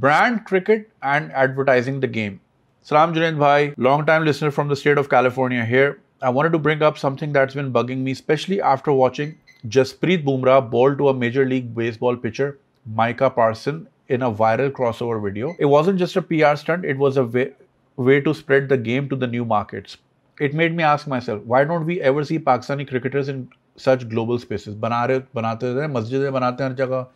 Brand cricket and advertising the game. Salam Junaid Bhai, long-time listener from the state of California here. I wanted to bring up something that's been bugging me, especially after watching Jasprit Bumrah bowl to a Major League Baseball pitcher, Micah Parson, in a viral crossover video. It wasn't just a PR stunt, it was a way to spread the game to the new markets. It made me ask myself, why don't we ever see Pakistani cricketers in such global spaces? बनाते हैं, मस्जिदें बनाते हैं हर जगह,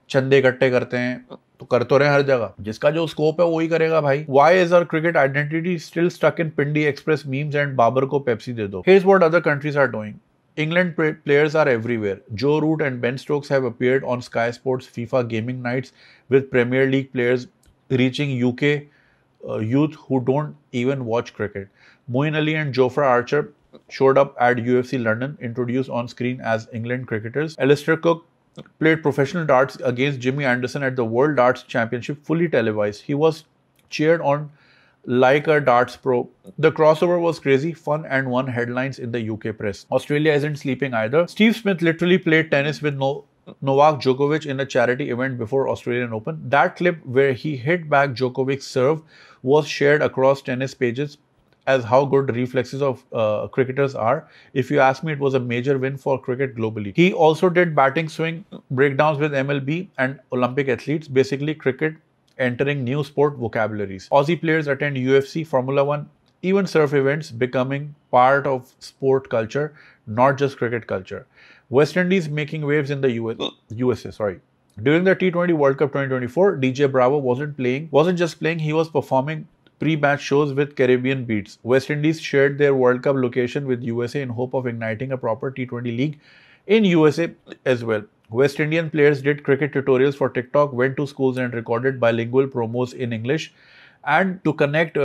चंदे इकट्ठे करते हैं, तो कर तो रहे हर जगह. जिसका जो स्कोप है वही करेगा भाई. Why is our cricket identity still stuck in Pindi Express memes and Babar को पेप्सी दे दो? Here's what other countries are doing. England players are everywhere. Joe Root and Ben Stokes have appeared on Sky Sports FIFA gaming nights with Premier League players reaching UK youth who don't even watch cricket. Moeen Ali and Jofra Archer showed up at UFC London, introduced on screen as England cricketers. Alistair Cook played professional darts against Jimmy Anderson at the World Darts Championship, fully televised. He was cheered on like a darts pro. The crossover was crazy, fun, and won headlines in the UK press. Australia isn't sleeping either. Steve Smith literally played tennis with Novak Djokovic in a charity event before Australian Open. That clip where he hit back Djokovic's serve was shared across tennis pages as how good reflexes of cricketers are. If you ask me, it was a major win for cricket globally. He also did batting swing breakdowns with MLB and Olympic athletes, basically cricket entering new sport vocabularies. Aussie players attend UFC, Formula One, even surf events, becoming part of sport culture, not just cricket culture. West Indies making waves in the USA. During the T20 World Cup 2024, DJ Bravo wasn't just playing, he was performing pre-match shows with Caribbean beats. West Indies shared their World Cup location with USA in hope of igniting a proper T20 league in USA as well. West Indian players did cricket tutorials for TikTok, went to schools and recorded bilingual promos in English and to connect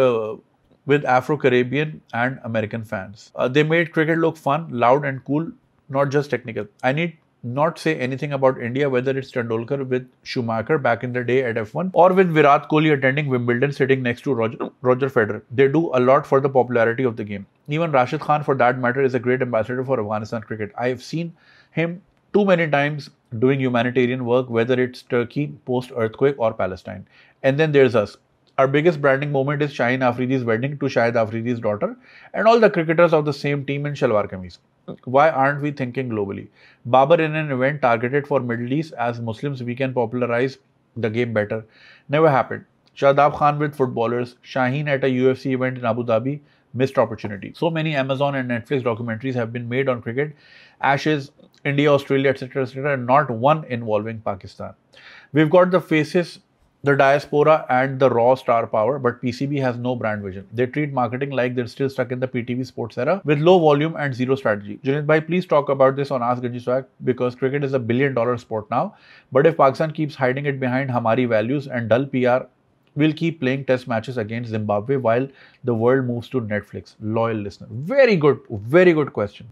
with Afro-Caribbean and American fans. They made cricket look fun, loud and cool, not just technical. I need not say anything about India, whether it's Tendulkar with Schumacher back in the day at F1 or with Virat Kohli attending Wimbledon sitting next to Roger Federer. They do a lot for the popularity of the game. Even Rashid Khan, for that matter, is a great ambassador for Afghanistan cricket. I have seen him too many times doing humanitarian work, whether it's Turkey post-earthquake or Palestine. And then there's us. Our biggest branding moment is Shaheen Afridi's wedding to Shahid Afridi's daughter and all the cricketers of the same team in Shalwar Kameez. Why aren't we thinking globally? Babar in an event targeted for Middle East, as Muslims we can popularize the game better. Never happened. Shadab Khan with footballers, Shaheen at a UFC event in Abu Dhabi, missed opportunity. So many Amazon and Netflix documentaries have been made on cricket, Ashes, India, Australia, etc., and not one involving Pakistan. We've got the faces, the diaspora and the raw star power, but PCB has no brand vision. They treat marketing like they're still stuck in the PTV sports era with low volume and zero strategy. Junaid Bhai, please talk about this on Ask Ganji Swag, because cricket is a $1 billion sport now. But if Pakistan keeps hiding it behind Hamari values and dull PR, we'll keep playing test matches against Zimbabwe while the world moves to Netflix. Loyal listener. Very good question.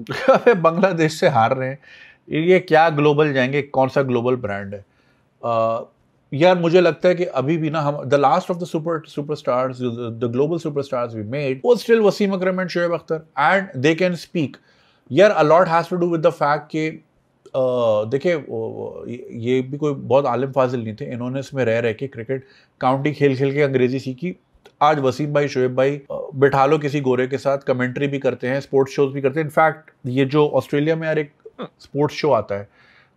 Bangladesh से हार रहे हैं, ये क्या global जाएंगे? कौन सा global brand है? यार मुझे लगता है कि अभी भी ना हम the last of the superstars, the global superstars we made was still Wasim Akram and Shoaib Akhtar, and they can speak. यार a lot has to do with the fact कि देखिए ये भी कोई बहुत आलिम फाजिल नहीं थे, इन्होंने इसमें रह के क्रिकेट काउंटी खेल के अंग्रेजी सीखी. आज वसीम भाई, शोएब भाई, बिठा लो किसी गोरे के साथ, कमेंट्री भी करते हैं, स्पोर्ट्स शोज भी करते हैं. इनफैक्ट ये जो ऑस्ट्रेलिया में यार एक स्पोर्ट्स शो आता है,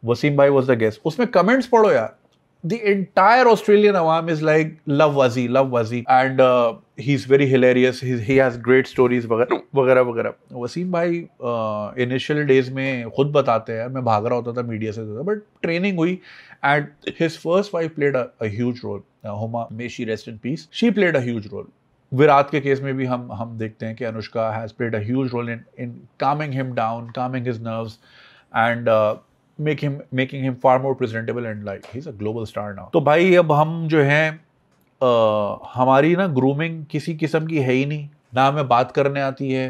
वसीम भाई वाज द गेस्ट, उसमें कमेंट्स पढ़ो यार. The entire Australian awam is like, love Wazi, and he's very hilarious. He has great stories, वगैरह. वसीम भाई initial days में खुद बताते हैं, मैं भाग रहा होता था मीडिया से, but training हुई, and his first wife played a huge role. Homa, may she rest in peace. She played a huge role. Virat के केस में भी हम देखते हैं कि Anushka has played a huge role in calming him down, calming his nerves, and making him far more presentable, and like he's a global star now. तो भाई अब हम जो हैं हमारी ना ग्रूमिंग किसी किस्म की है ही नहीं, ना हमें बात करने आती है,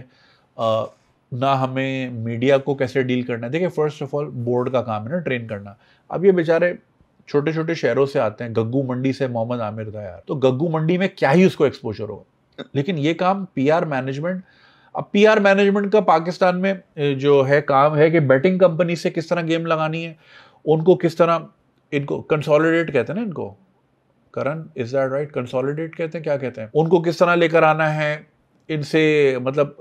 ना हमें मीडिया को कैसे डील करना है. देखिए फर्स्ट ऑफ ऑल बोर्ड का काम है ना ट्रेन करना. अब ये बेचारे छोटे छोटे शहरों से आते हैं, गग्गू मंडी से मोहम्मद आमिर था यार, तो गग्गू मंडी में क्या ही उसको एक्सपोजर होगा. लेकिन ये काम पीआर मैनेजमेंट, अब पीआर मैनेजमेंट का पाकिस्तान में जो है काम है कि बैटिंग कंपनी से किस तरह गेम लगानी है, उनको किस तरह, इनको कंसोलिडेट कहते हैं ना, इनको करण, इज दैट राइट? कंसोलिडेट कहते हैं, क्या कहते हैं उनको, किस तरह लेकर आना है इनसे, मतलब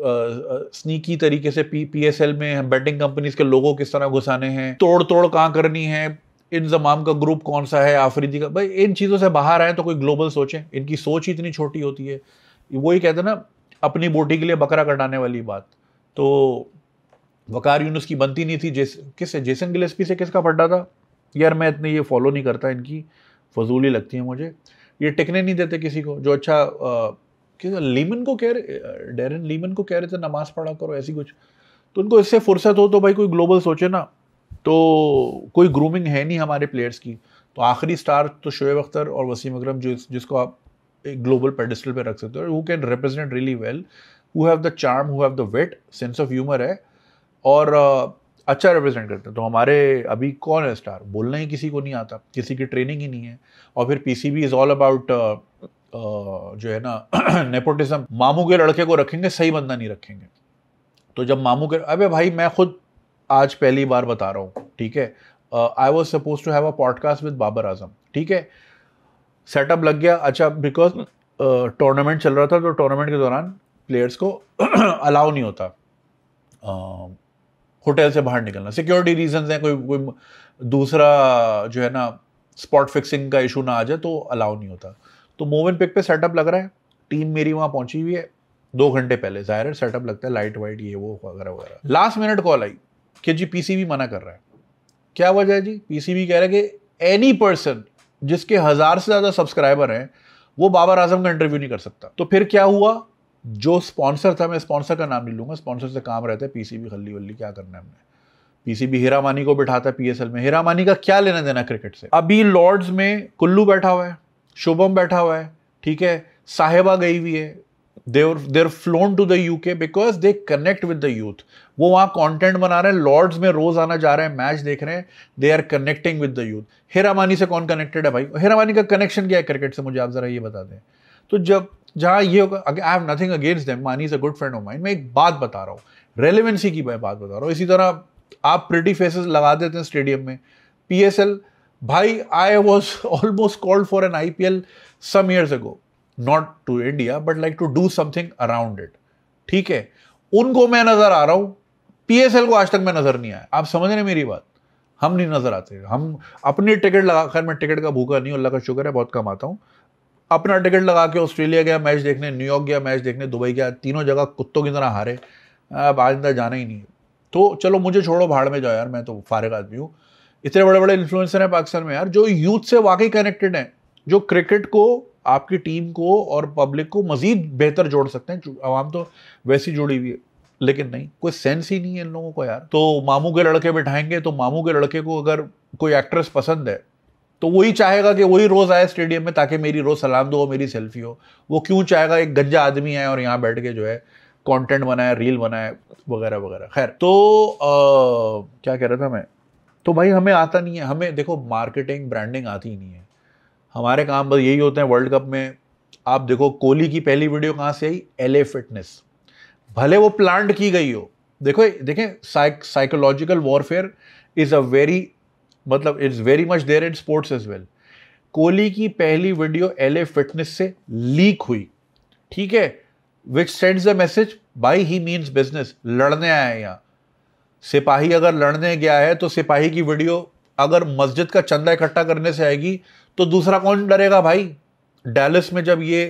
स्नीकी तरीके से PSL में बेटिंग कंपनीज के लोगों किस तरह घुसाने हैं, तोड़ कहाँ करनी है, इंजमाम का ग्रुप कौन सा है, आफरीदी का, भाई इन चीज़ों से बाहर आए तो कोई ग्लोबल सोचें। इनकी सोच ही इतनी छोटी होती है, वही कहते हैं ना अपनी बोटी के लिए बकरा कटाने वाली बात। तो वकार यूनुस की बनती नहीं थी, किससे, जेसन गिलेस्पी से किसका फटा था यार, मैं इतने ये फॉलो नहीं करता, इनकी फजूली लगती है मुझे, ये टिकने नहीं देते किसी को। जो अच्छा लीमन को कह रहे, डेरन लीमन को कह रहे थे नमाज पढ़ा करो ऐसी कुछ, तो उनको इससे फुर्सत हो तो भाई कोई ग्लोबल सोचे ना। तो कोई ग्रूमिंग है नहीं हमारे प्लेयर्स की, तो आखिरी स्टार तो शोएब अख्तर और वसीम अकरम, जिसको आप एक ग्लोबल पेडिस्टल पे रख सकते हो, who can represent really well, who have the charm, who have the wheat, sense of humour है और अच्छा रिप्रेजेंट करते हैं। तो हमारे अभी कौन है स्टार, बोलना ही किसी को नहीं आता, किसी की ट्रेनिंग ही नहीं है। और फिर PCB इज ऑल अबाउट जो है ना नेपोटिज्म, मामू के लड़के को रखेंगे, सही बंदा नहीं रखेंगे। तो जब मामू के, अबे भाई मैं खुद आज पहली बार बता रहा हूँ, ठीक है, I was suppose to have a podcast with Babar Azam, ठीक है, सेटअप लग गया, अच्छा बिकॉज टूर्नामेंट चल रहा था, तो टूर्नामेंट के दौरान प्लेयर्स को अलाउ नहीं होता होटल से बाहर निकलना, सिक्योरिटी रीजंस हैं, कोई दूसरा जो है ना स्पॉट फिक्सिंग का इशू ना आ जाए तो अलाउ नहीं होता। तो मोविन पिक पे सेटअप लग रहा है, टीम मेरी वहाँ पहुंची हुई है 2 घंटे पहले, जाहिर है सेटअप लगता है, लाइट वाइट ये वो वगैरह वगैरह। लास्ट मिनट कॉल आई कि जी PCB मना कर रहा है। क्या वजह है जी? PCB कह रहा है कि एनी पर्सन जिसके 1000 से ज़्यादा सब्सक्राइबर हैं वो बाबर आजम का इंटरव्यू नहीं कर सकता। तो फिर क्या हुआ, जो स्पॉन्सर था, मैं स्पॉन्सर का नाम नहीं लूंगा, स्पॉन्सर से काम रहता है, PCB खल्ली वल्ली क्या करना है हमने। PCB हीरा मानी को बिठाता है PSL में, हीरा मानी का क्या लेना देना क्रिकेट से। अभी लॉर्ड्स में कुल्लू बैठा हुआ है, शुभम बैठा हुआ है, ठीक है, साहिबा गई हुई है, they're flown to the UK because they connect with the youth। वो वहाँ कंटेंट बना रहे हैं, लॉर्ड्स में रोज आना जा रहे हैं, मैच देख रहे हैं, they are connecting with the youth. Hira Mani से कौन कनेक्टेड है भाई? हीरा मानी का कनेक्शन क्या है क्रिकेट से, मुझे आप जरा ये बता दें। तो जब जहाँ ये होगा, I have nothing against them, Mani is a good friend of mine, मैं एक बात बता रहा हूँ, रेलिवेंसी की मैं बात बता रहा हूँ। इसी तरह आप प्रिटी फेसेस लगा देते हैं स्टेडियम में, PSL भाई, I was almost called for an IPL some years ago, not to India but like to do something around it, ठीक है, उनको मैं नजर आ रहा हूं, PSL को आज तक मैं नजर नहीं आया। आप समझ रहे मेरी बात? हम नहीं नजर आते, हम अपनी टिकट लगा, खैर मैं टिकट का भूखा नहीं, अल्लाह का शुक्र है बहुत कम आता हूं, अपना टिकट लगा के ऑस्ट्रेलिया गया मैच देखने, न्यूयॉर्क गया मैच देखने, दुबई गया, तीनों जगह कुत्तों की तरह हारे, अब आइंदा जाना ही नहीं। तो चलो मुझे छोड़ो, भाड़ में जाओ यार, मैं तो फारिग आदमी हूँ। इतने बड़े बड़े इन्फ्लुएंसर हैं पाकिस्तान में यार, जो यूथ से वाकई कनेक्टेड हैं, जो क्रिकेट को, आपकी टीम को और पब्लिक को मजीद बेहतर जोड़ सकते हैं। आवाम तो वैसी जुड़ी हुई है, लेकिन नहीं, कोई सेंस ही नहीं है इन लोगों को यार। तो मामू के लड़के बिठाएंगे, तो मामू के लड़के को अगर कोई एक्ट्रेस पसंद है तो वही चाहेगा कि वही रोज आए स्टेडियम में ताकि मेरी रोज सलाम दो, मेरी सेल्फी हो। वो क्यों चाहेगा एक गंजा आदमी आए और यहाँ बैठ के जो है कंटेंट बनाए, रील बनाए वगैरह वगैरह। खैर, तो क्या कह रहा था मैं, तो भाई हमें आता नहीं है, हमें देखो मार्केटिंग ब्रांडिंग आती ही नहीं है, हमारे काम बस यही होते हैं। वर्ल्ड कप में आप देखो कोहली की पहली वीडियो कहाँ से आई, LA फिटनेस, भले वो प्लांट की गई हो, देखो देखें, psychological warfare is a very, मतलब it's very much there in sports as well. Kohli की पहली वीडियो LA फिटनेस से लीक हुई, ठीक है, which sends the message by he means business, लड़ने आया है यहाँ। सिपाही अगर लड़ने गया है तो सिपाही की वीडियो अगर मस्जिद का चंदा इकट्ठा करने से आएगी तो दूसरा कौन डरेगा भाई? डैलस में जब ये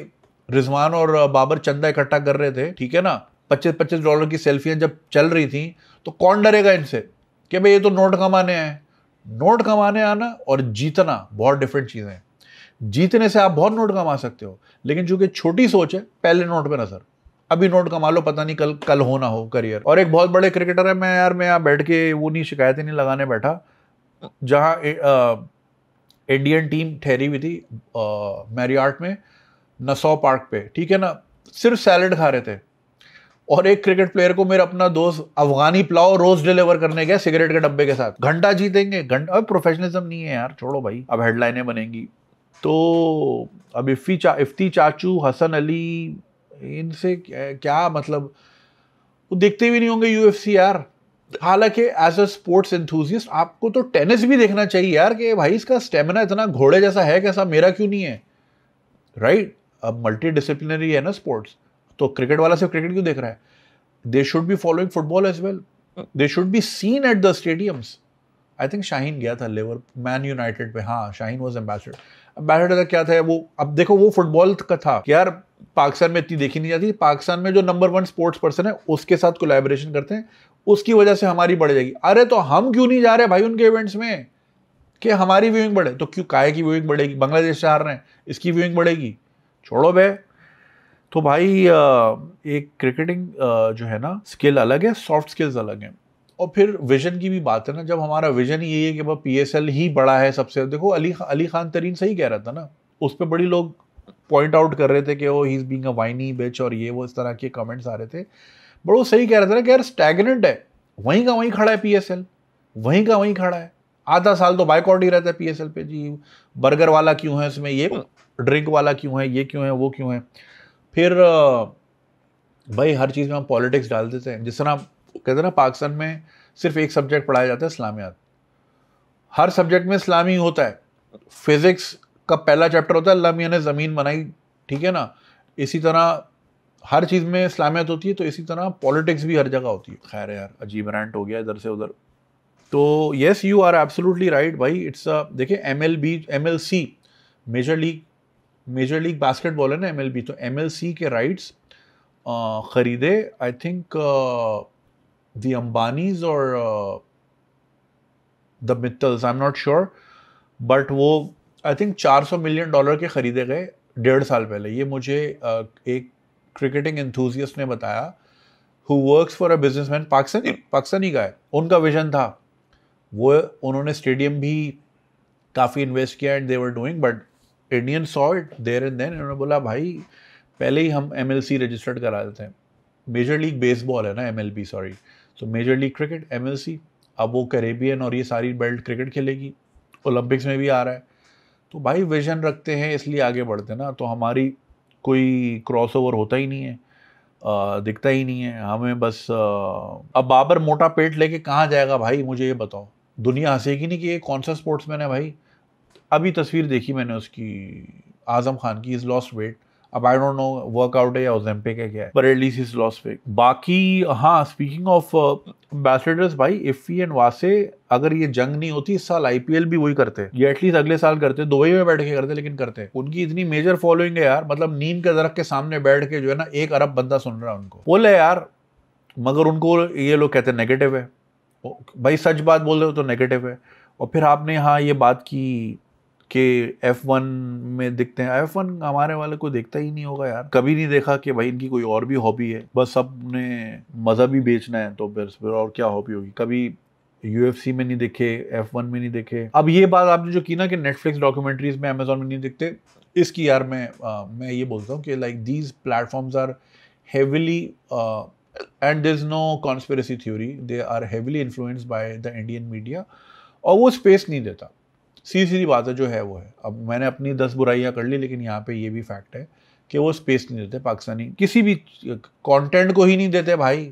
रिजवान और बाबर चंदा इकट्ठा कर रहे थे, ठीक है ना, $25-25 की सेल्फियां जब चल रही थी, तो कौन डरेगा इनसे कि भाई ये तो नोट कमाने आए। नोट कमाने आना और जीतना बहुत डिफरेंट चीजें हैं। जीतने से आप बहुत नोट कमा सकते हो, लेकिन चूंकि छोटी सोच है, पहले नोट पे नजर, अभी नोट कमा लो, पता नहीं कल हो ना हो करियर। और एक बहुत बड़े क्रिकेटर है, मैं यहाँ बैठ के वो नहीं, शिकायतें नहीं लगाने बैठा, जहाँ इंडियन टीम ठहरी हुई थी मैरियट में, नसौ पार्क पे, ठीक है ना, सिर्फ सैलड खा रहे थे, और एक क्रिकेट प्लेयर को मेरा अपना दोस्त अफगानी पुलाव रोज डिलीवर करने गया सिगरेट के डब्बे के साथ। घंटा जीतेंगे, घंटा, अब प्रोफेशनलिज्म नहीं है यार, छोड़ो भाई, अब हेडलाइनें बनेंगी। तो अब इफ्ती चाचू, हसन अली, इनसे क्या मतलब, वो देखते भी नहीं होंगे UFC यार। हालांकि एज अ स्पोर्ट्स एंथुसियस्ट आपको तो टेनिस भी देखना चाहिए यार, कि भाई इसका स्टेमिना इतना घोड़े जैसा है कैसा, मेरा क्यों नहीं है। राइट? अब मल्टी डिसिप्लिनरी है ना स्पोर्ट्स, तो क्रिकेट वाला सिर्फ क्रिकेट क्यों देख रहा है? They should be following football as well, they should be seen at the stadiums. I think Shaheen गया था मैन यूनाइटेड पे, हाँ शाहीन वॉज एम्बेसडर। एम्बेसडर क्या था वो? अब देखो वो फुटबॉल का था कि यार पाकिस्तान में इतनी देखी नहीं जाती, पाकिस्तान में जो नंबर 1 स्पोर्ट्स पर्सन है उसके साथ कोलैबोरेशन करते हैं, उसकी वजह से हमारी बढ़ जाएगी। अरे तो हम क्यों नहीं जा रहे भाई उनके इवेंट्स में कि हमारी व्यूइंग बढ़े? तो क्यों काहे की व्यूइंग बढ़ेगी? बांग्लादेश से हार रहे हैं, इसकी व्यूइंग बढ़ेगी? छोड़ो बे। तो भाई एक क्रिकेटिंग जो है ना स्किल अलग है, सॉफ्ट स्किल्स अलग हैं। और फिर विजन की भी बात है ना, जब हमारा विजन ही यही है कि PSL ही बड़ा है सबसे। देखो अली खान तरीन सही कह रहा था ना, उस पर बड़ी लोग पॉइंट आउट कर रहे थे कि वो ही इज बीइंग अ वाइनी बिच और ये वो इस तरह के कमेंट्स आ रहे थे, बट वो सही कह रहा था ना कि यार स्टैग्नेंट है, वहीं का वहीं खड़ा है PSL, वहीं का वहीं खड़ा है। आधा साल तो बाइकआउट ही रहता है PSL पे जी, बर्गर वाला क्यों है इसमें, ये ड्रिंक वाला क्यों है, ये क्यों है, वो क्यों है। फिर भाई हर चीज़ में हम पॉलिटिक्स डाल देते हैं। जिस तरह कहते हैं ना पाकिस्तान में सिर्फ एक सब्जेक्ट पढ़ाया जाता है इस्लामियात, हर सब्जेक्ट में इस्लामी होता है। फिजिक्स का पहला चैप्टर होता है अल्लाह मियां ने ज़मीन बनाई, ठीक है ना, इसी तरह हर चीज़ में इस्लामियत होती है, तो इसी तरह पॉलिटिक्स भी हर जगह होती है। खैर यार अजीब रैंट हो गया इधर से उधर। तो yes you are absolutely right भाई। इट्स देखिए MLC मेजर लीग बास्केटबॉल है ना MLB, तो MLC के राइट्स खरीदे आई थिंक द अंबानीज और the Mittals, I am not sure, but वो आई थिंक $400 मिलियन के खरीदे गए 1.5 साल पहले। ये मुझे एक क्रिकेटिंग एंथुजियस्ट ने बताया, who works for a businessman, Pakistani का है, उनका विजन था वो, उन्होंने स्टेडियम भी काफ़ी इन्वेस्ट किया and they were doing, but Indian saw it there and then, उन्होंने बोला भाई पहले ही हम MLC रजिस्टर्ड करा देते हैं। मेजर लीग बेसबॉल है ना MLB, सॉरी, तो मेजर लीग क्रिकेट MLC, अब वो कैरेबियन और ये सारी बेल्ट क्रिकेट खेलेगी, ओलंपिक्स में भी आ रहा है। तो भाई विजन रखते हैं इसलिए आगे बढ़ते हैं ना, तो हमारी कोई क्रॉसओवर होता ही नहीं है, दिखता ही नहीं है हमें। बस अब बाबर मोटा पेट लेके कहाँ जाएगा भाई, मुझे ये बताओ। दुनिया हंसेगी नहीं कि ये कौन सा स्पोर्ट्समैन है भाई। अभी तस्वीर देखी मैंने उसकी, आजम खान की, इज लॉस्ट वेट। अब आई डोंट नो वर्कआउट है या ओलंपिक है क्या है, पर एटलीस्ट इज लॉस्ट वेट। बाकी हाँ, स्पीकिंग ऑफ एम्बेसडर्स भाई, इफ़ी एंड वासे, अगर ये जंग नहीं होती इस साल IPL भी वही करते, ये एटलीस्ट अगले साल करते, दुबई में बैठ के करते, लेकिन करते। उनकी इतनी मेजर फॉलोइंग है यार, मतलब नीम के दरख्त के सामने बैठ के जो है ना 1 अरब बंदा सुन रहा है उनको, बोले यार। मगर उनको ये लोग कहते हैं नेगेटिव है। भाई सच बात बोल रहे हो तो नेगेटिव है। और फिर आपने हाँ ये बात की कि F1 में दिखते हैं, F1 हमारे वाले को देखता ही नहीं होगा यार, कभी नहीं देखा कि भाई इनकी कोई और भी हॉबी है, बस सबने मज़हब ही बेचना है, तो फिर और क्या हॉबी होगी। कभी UFC में नहीं देखे, F1 में नहीं देखे। अब ये बात आपने जो की ना कि नेटफ्लिक्स डॉक्यूमेंट्रीज में, अमेजोन में नहीं दिखते, इसकी यार मैं ये बोलता हूँ कि like these platforms are heavily and there is no conspiracy theory, they are heavily influenced by the Indian media, और वो स्पेस नहीं देता। सीधी बात है, जो है वो है। अब मैंने अपनी 10 बुराइयां कर ली, लेकिन यहाँ पे ये भी फैक्ट है कि वो स्पेस नहीं देते, पाकिस्तानी किसी भी कंटेंट को ही नहीं देते भाई।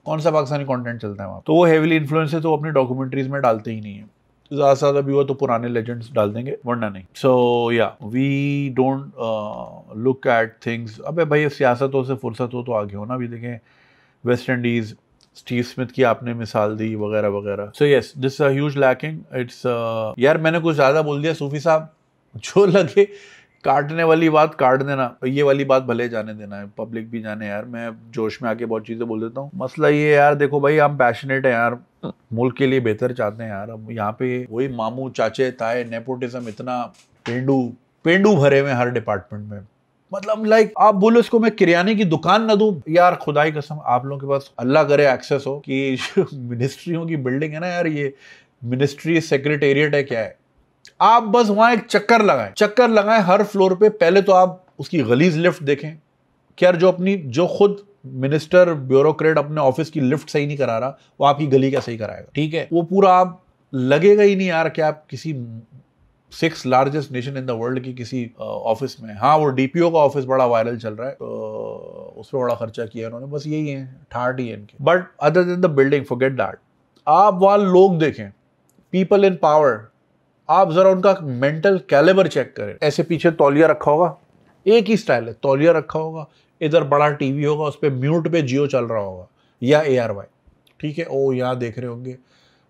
कौन सा पाकिस्तानी कंटेंट चलता है वहाँ, तो वो हेविली इन्फ्लुएंस है, तो वो अपनी डॉक्यूमेंट्रीज में डालते ही नहीं है। ज़्यादा से ज़्यादा भी हुआ तो पुराने लेजेंड्स डाल देंगे, वरना नहीं। So yeah we don't look at things. अबे भाई सियासतों से फुर्सत हो तो आगे हो ना। अभी देखें वेस्ट इंडीज़, स्टीव स्मिथ की आपने मिसाल दी, वगैरह वगैरह। So yes, this a huge lacking. It's यार मैंने कुछ ज़्यादा बोल दिया सूफी साहब, जो लगे काटने वाली बात काट देना, ये वाली बात भले जाने देना है, पब्लिक भी जाने यार। मैं जोश में आके बहुत चीज़ें बोल देता हूँ। मसला ये यार, देखो भाई हम पैशनेट हैं यार, मुल्क के लिए बेहतर चाहते हैं यार। अब यहाँ पे वही मामू चाचे ताए नेपोटिज्म, इतना पेंडू भरे हुए हर डिपार्टमेंट में। मतलब लाइक आप बोलो इसको मैं किराने की दुकान ना दूं यार, खुदाई कसम आप लोगों के पास अल्लाह करे एक्सेस हो कि मिनिस्ट्रियों की बिल्डिंग है ना यार, ये मिनिस्ट्री सेक्रेटेरिएट है क्या है, आप बस वहां एक चक्कर लगाएं हर फ्लोर पे। पहले तो आप उसकी गलीज लिफ्ट देखें कि यार जो खुद मिनिस्टर ब्यूरोक्रेट अपने ऑफिस की लिफ्ट सही नहीं करा रहा, वो आपकी गली क्या सही कराएगा, ठीक है। वो पूरा आप लगेगा ही नहीं यार कि आप किसी 6th largest nation in the world की किसी ऑफिस में। हाँ वो DPO का ऑफिस बड़ा वायरल चल रहा है, उस पर बड़ा खर्चा किया उन्होंने, बस यही है, ठाट ही है इनके। But other than the building, forget that. आप वहाँ लोग देखें, पीपल इन पावर, आप जरा उनका मेंटल कैलिबर चेक करें। ऐसे पीछे तौलिया रखा होगा, एक ही स्टाइल है, तौलिया रखा होगा, इधर बड़ा टीवी होगा, उस पर म्यूट पे जियो चल रहा होगा या ARY, ठीक है, ओ यहाँ देख रहे होंगे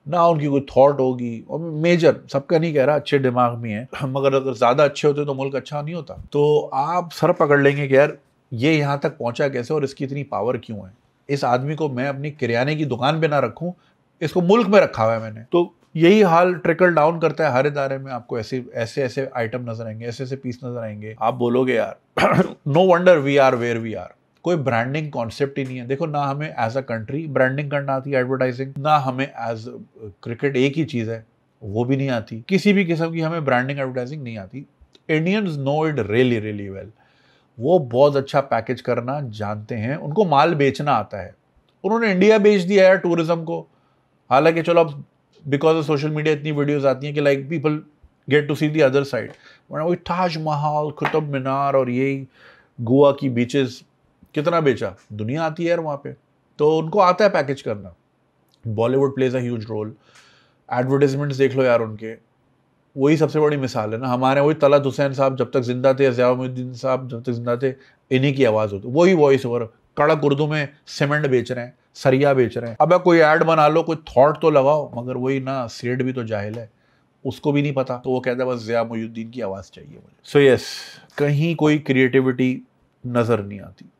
ना, उनकी कोई थॉट होगी। और मेजर, सबका नहीं कह रहा, अच्छे दिमाग में है, मगर अगर ज़्यादा अच्छे होते तो मुल्क अच्छा नहीं होता। तो आप सर पकड़ लेंगे कि यार ये यहाँ तक पहुँचा कैसे और इसकी इतनी पावर क्यों है। इस आदमी को मैं अपनी किराने की दुकान पे ना रखूँ, इसको मुल्क में रखा हुआ है मैंने। तो यही हाल ट्रिकल डाउन करता है हर इदारे में। आपको ऐसे ऐसे आइटम नजर आएंगे, ऐसे ऐसे पीस नजर आएंगे, आप बोलोगे यार no wonder we are where we are. कोई ब्रांडिंग कॉन्सेप्ट ही नहीं है। देखो ना हमें एज अ कंट्री ब्रांडिंग करना आती है, एडवर्टाइजिंग, ना हमें एज क्रिकेट एक ही चीज है वो भी नहीं आती, किसी भी किस्म की हमें ब्रांडिंग एडवर्टाइजिंग नहीं आती। Indians know it really really well. वो बहुत अच्छा पैकेज करना जानते हैं, उनको माल बेचना आता है। उन्होंने इंडिया बेच दिया है टूरिज्म को। हालांकि चलो अब बिकॉज ऑफ सोशल मीडिया इतनी वीडियोस आती हैं कि like people get to see the other side, वरना वही ताजमहल, कुतुब मीनार और यही गोवा की बीचेस कितना बेचा, दुनिया आती है यार वहाँ पे। तो उनको आता है पैकेज करना। Bollywood plays a huge role. Advertisements देख लो यार उनके, वही सबसे बड़ी मिसाल है ना। हमारे वही तलत हुसैन साहब जब तक जिंदा थे, ज़ियाउद्दीन साहब जब तक जिंदा थे, इन्हीं की आवाज़ होती, वही वॉइस ओवर कड़क उर्दू में सीमेंट बेच रहे हैं, सरिया बेच रहे हैं। अब कोई ऐड बना लो, कोई थॉट तो लगाओ, मगर वही ना, सेठ भी तो जाहिल है, उसको भी नहीं पता, तो वो कहता है बस ज़िया मुहिउद्दीन की आवाज़ चाहिए मुझे। सो यस, कहीं कोई क्रिएटिविटी नज़र नहीं आती।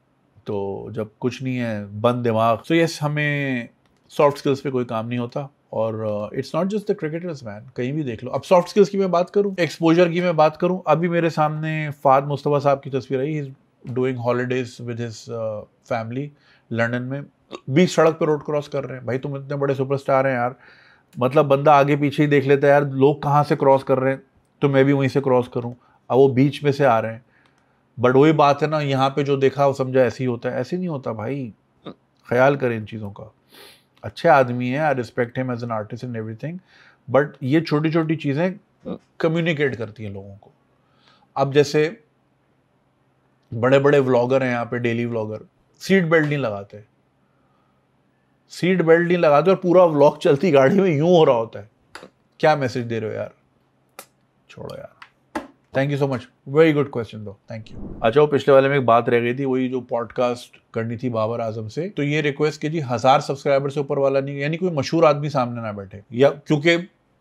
तो जब कुछ नहीं है, बंद दिमाग। सो यस, हमें सॉफ्ट स्किल्स पे कोई काम नहीं होता। और it's not just the cricketers man, कहीं भी देख लो। अब सॉफ्ट स्किल्स की मैं बात करूं, एक्सपोजर की मैं बात करूं, अभी मेरे सामने फाद मुस्तफा साहब की तस्वीर आई, he is doing holidays with his family London में। बीच सड़क पे रोड क्रॉस कर रहे हैं। भाई तुम इतने बड़े सुपरस्टार हैं यार, मतलब बंदा आगे पीछे ही देख लेता है यार, लोग कहाँ से क्रॉस कर रहे हैं तो मैं भी वहीं से क्रॉस करूँ। अब वो बीच में से आ रहे हैं। बट वही बात है ना, यहाँ पे जो देखा वो समझा ऐसे ही होता है, ऐसे नहीं होता भाई। ख्याल करें इन चीज़ों का। अच्छे आदमी है, I respect him as an artist and everything, but ये छोटी छोटी चीज़ें कम्युनिकेट करती हैं लोगों को। अब जैसे बड़े बड़े व्लॉगर हैं यहाँ पे, डेली व्लॉगर, सीट बेल्ट नहीं लगाते, सीट बेल्ट नहीं लगाते और पूरा व्लॉग चलती गाड़ी में यूं हो रहा होता है। क्या मैसेज दे रहे हो यार, छोड़ो यार। Thank you so much, very good question दो, थैंक यू। अच्छा, वो पिछले वाले में एक बात रह गई थी, वही जो पॉडकास्ट करनी थी बाबर आजम से। तो ये रिक्वेस्ट की जी 1000 सब्सक्राइबर से ऊपर वाला नहीं, यानी कोई मशहूर आदमी सामने ना बैठे, या क्योंकि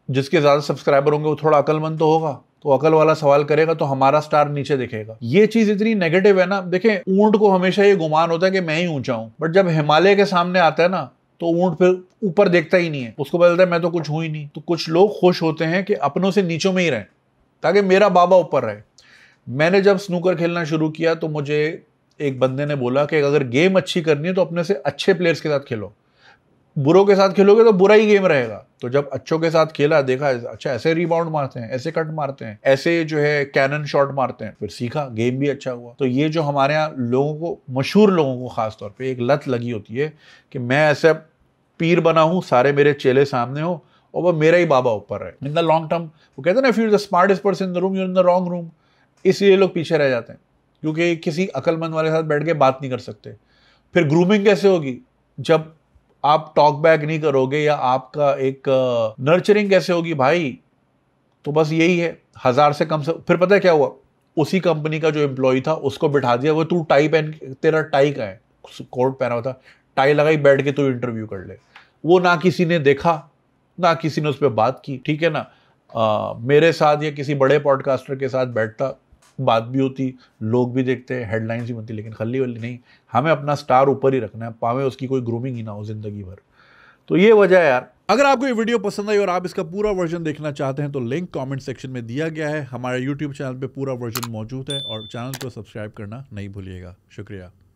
जिसके ज्यादा सब्सक्राइबर होंगे वो थोड़ा अकलमंद तो होगा, तो अकल वाला सवाल करेगा तो हमारा स्टार नीचे दिखेगा। ये चीज इतनी नेगेटिव है ना। देखें, ऊंट को हमेशा ये गुमान होता है कि मैं ही ऊंचा हूं, बट जब हिमालय के सामने आता है ना तो ऊंट फिर ऊपर देखता ही नहीं है, उसको बोलता है मैं तो कुछ हूं ही नहीं। तो कुछ लोग खुश होते हैं कि अपनों से नीचों में ही रहें ताकि मेरा बाबा ऊपर रहे। मैंने जब स्नूकर खेलना शुरू किया तो मुझे एक बंदे ने बोला कि अगर गेम अच्छी करनी है तो अपने से अच्छे प्लेयर्स के साथ खेलो, बुरों के साथ खेलोगे तो बुरा ही गेम रहेगा। तो जब अच्छों के साथ खेला, देखा अच्छा ऐसे रिबाउंड मारते हैं, ऐसे कट मारते हैं, ऐसे जो है कैनन शॉट मारते हैं, फिर सीखा, गेम भी अच्छा हुआ। तो ये जो हमारे यहाँ लोगों को, मशहूर लोगों को खास तौर पे एक लत लगी होती है कि मैं ऐसा पीर बना हूँ, सारे मेरे चेले सामने हो और वो मेरा ही बाबा ऊपर है। इन द लॉन्ग टर्म वो कहते हैं ना, if you are the smartest person in the room, you are in the wrong room. इसलिए लोग पीछे रह जाते हैं, क्योंकि किसी अकलमंद वाले के साथ बैठ के बात नहीं कर सकते। फिर ग्रूमिंग कैसे होगी जब आप टॉक बैक नहीं करोगे, या आपका एक नर्चरिंग कैसे होगी भाई। तो बस यही है, 1000 से कम से। फिर पता है क्या हुआ, उसी कंपनी का जो एम्प्लॉय था उसको बिठा दिया, वो तू टाई पहन, तेरा टाई का है, कोट पहना हुआ था, टाई लगाई, बैठ के तू इंटरव्यू कर ले। वो ना किसी ने देखा, ना किसी ने उस पर बात की, ठीक है ना। मेरे साथ या किसी बड़े पॉडकास्टर के साथ बैठता, बात भी होती, लोग भी देखते, हेडलाइंस भी बनती, लेकिन खल्ली वल्ली नहीं। हमें अपना स्टार ऊपर ही रखना है, पावे उसकी कोई ग्रूमिंग ही ना हो जिंदगी भर। तो ये वजह है यार। अगर आपको ये वीडियो पसंद आई और आप इसका पूरा वर्जन देखना चाहते हैं तो लिंक कमेंट सेक्शन में दिया गया है। हमारे यूट्यूब चैनल पे पूरा वर्जन मौजूद है और चैनल को सब्सक्राइब करना नहीं भूलिएगा। शुक्रिया।